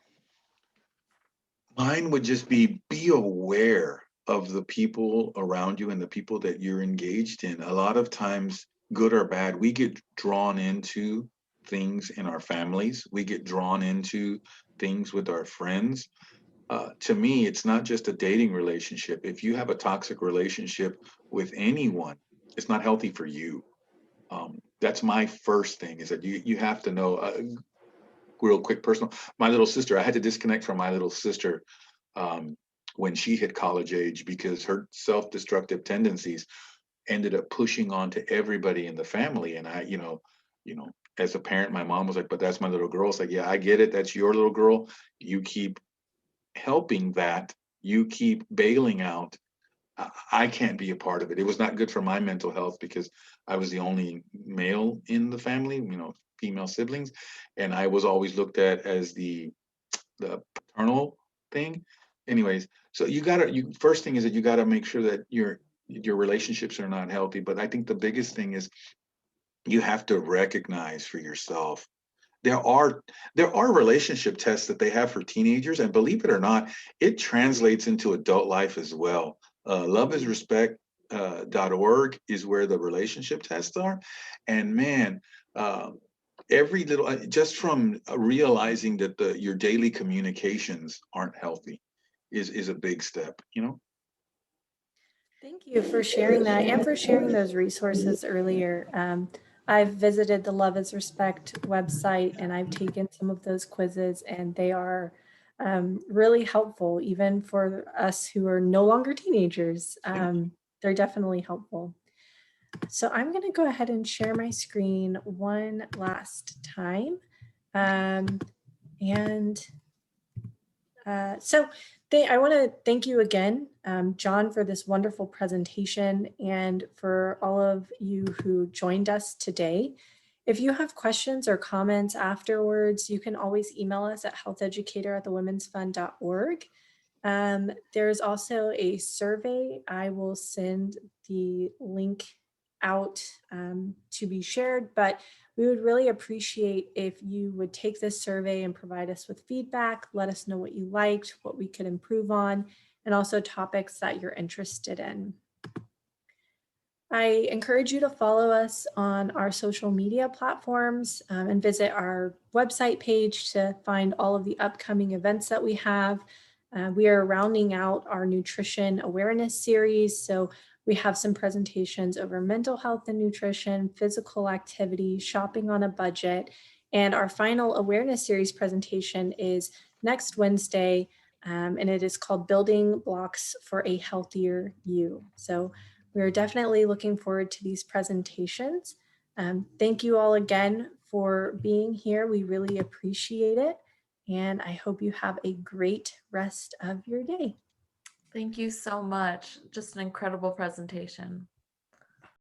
Mine would just be aware of the people around you and the people that you're engaged in. A lot of times, good or bad, we get drawn into things in our families. We get drawn into things with our friends. To me, it's not just a dating relationship. If you have a toxic relationship with anyone, it's not healthy for you. That's my first thing, is that you have to know. Real quick, personal. My little sister, I had to disconnect from my little sister when she hit college age because her self-destructive tendencies ended up pushing on to everybody in the family. And I, as a parent, my mom was like, "But that's my little girl." It's like, yeah, I get it. That's your little girl. You keep helping that. You keep bailing out. I can't be a part of it. It was not good for my mental health because I was the only male in the family, female siblings, and I was always looked at as the paternal thing. Anyways, so you first thing is that you gotta make sure that your relationships are not healthy. But I think the biggest thing is you have to recognize for yourself. There are relationship tests that they have for teenagers, and believe it or not, it translates into adult life as well. Loveisrespect.org is where the relationship tests are, and man, every little just from realizing that your daily communications aren't healthy is a big step. Thank you for sharing that and for sharing those resources earlier. I've visited the Love is Respect website and I've taken some of those quizzes, and they are really helpful, even for us who are no longer teenagers. They're definitely helpful. So I'm going to go ahead and share my screen one last time. I want to thank you again, John, for this wonderful presentation, and for all of you who joined us today. If you have questions or comments afterwards, you can always email us at healtheducator@thewomensfund.org. There's also a survey. I will send the link out to be shared, but we would really appreciate if you would take this survey and provide us with feedback. Let us know what you liked, what we could improve on, and also topics that you're interested in. I encourage you to follow us on our social media platforms and visit our website page to find all of the upcoming events that we have. We are rounding out our nutrition awareness series. So we have some presentations over mental health and nutrition, physical activity, shopping on a budget. And our final awareness series presentation is next Wednesday, and it is called Building Blocks for a Healthier You. So we're definitely looking forward to these presentations. Thank you all again for being here. We really appreciate it. And I hope you have a great rest of your day. Thank you so much. Just an incredible presentation.